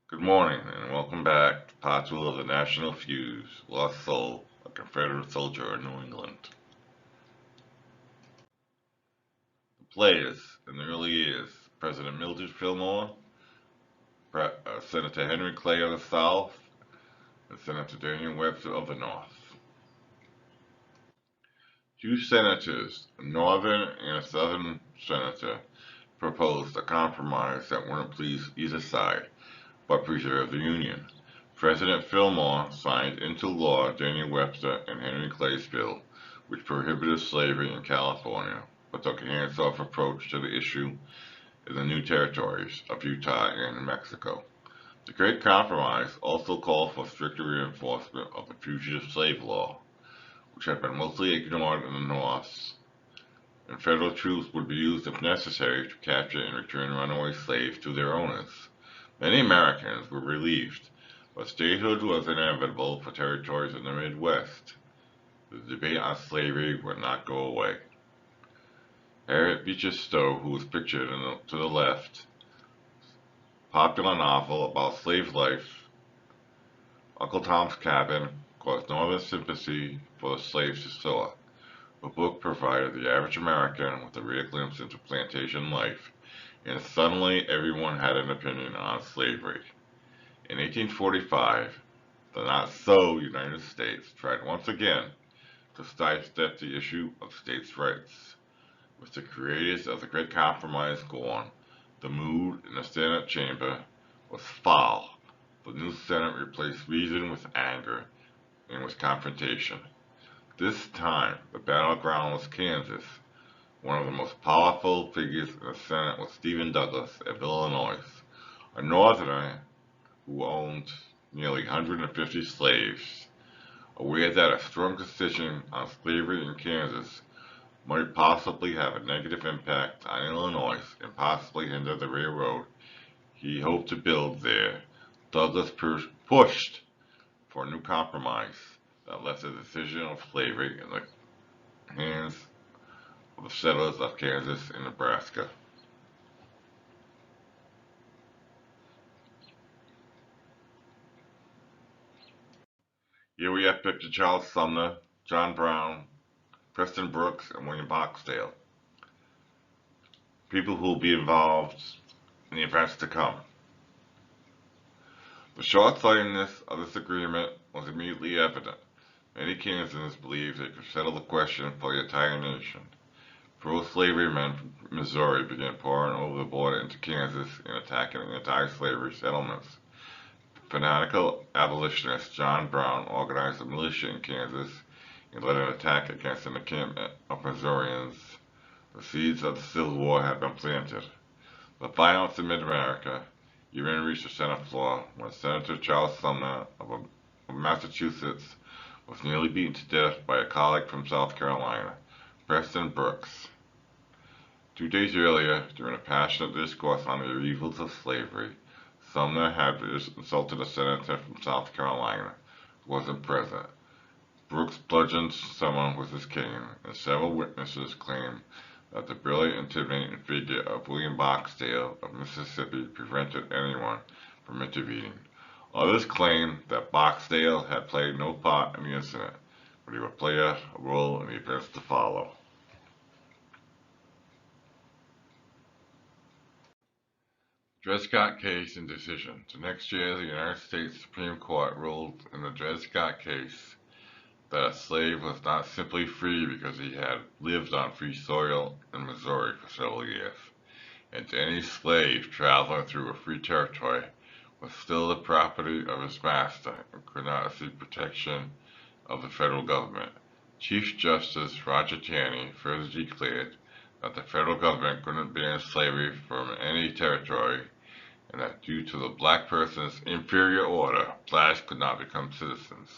Good morning, and welcome back to Part 2 of the National Fuse, Lost Soul, a Confederate Soldier in New England. The players in the early years, President Mildred Fillmore, Senator Henry Clay of the South, and Senator Daniel Webster of the North. Two senators, a northern and a southern senator, proposed a compromise that wouldn't please either side, but preserve the Union. President Fillmore signed into law Daniel Webster and Henry Clay's bill, which prohibited slavery in California, but took a hands-off approach to the issue in the new territories of Utah and New Mexico. The Great Compromise also called for stricter reinforcement of the fugitive slave law, which had been mostly ignored in the North, and federal troops would be used if necessary to capture and return runaway slaves to their owners. Many Americans were relieved, but statehood was inevitable for territories in the Midwest. The debate on slavery would not go away. Harriet Beecher Stowe, who was pictured to the left, popular novel about slave life, Uncle Tom's Cabin, caused Northern sympathy for the slaves she saw. The book provided the average American with a rare glimpse into plantation life, and suddenly everyone had an opinion on slavery. In 1845, the not-so-United States tried once again to sidestep the issue of states' rights. With the creators of the Great Compromise gone, the mood in the Senate chamber was foul. The new Senate replaced reason with anger and with confrontation. This time, the battleground was Kansas. One of the most powerful figures in the Senate was Stephen Douglas of Illinois, a Northerner who owned nearly 150 slaves. Aware that a strong decision on slavery in Kansas might possibly have a negative impact on Illinois and possibly hinder the railroad he hoped to build there, Douglas pushed for a new compromise that left the decision of slavery in the hands of the settlers of Kansas and Nebraska. Here we have pictured Charles Sumner, John Brown, Preston Brooks, and William Barksdale, people who will be involved in the events to come. The short-sightedness of this agreement was immediately evident. Many Kansans believed they could settle the question for the entire nation. Pro-slavery men from Missouri began pouring over the border into Kansas and attacking anti-slavery settlements. Fanatical abolitionist John Brown organized a militia in Kansas and led an attack against an encampment of Missourians. The seeds of the Civil War had been planted. The violence in mid-America even reached the Senate floor when Senator Charles Sumner of Massachusetts was nearly beaten to death by a colleague from South Carolina, Preston Brooks. 2 days earlier, during a passionate discourse on the evils of slavery, Sumner had insulted a senator from South Carolina who wasn't present. Brooks bludgeoned Sumner with his cane, and several witnesses claimed that the brilliant, intimidating figure of William Barksdale of Mississippi prevented anyone from intervening. Others claimed that Barksdale had played no part in the incident, but he would play a role in the events to follow. Dred Scott case and decision. The next year, the United States Supreme Court ruled in the Dred Scott case that a slave was not simply free because he had lived on free soil in Missouri for several years, and any slave traveling through a free territory was still the property of his master and could not seek protection of the federal government. Chief Justice Roger Taney further declared that the federal government couldn't ban slavery from any territory, and that due to the black person's inferior order, blacks could not become citizens.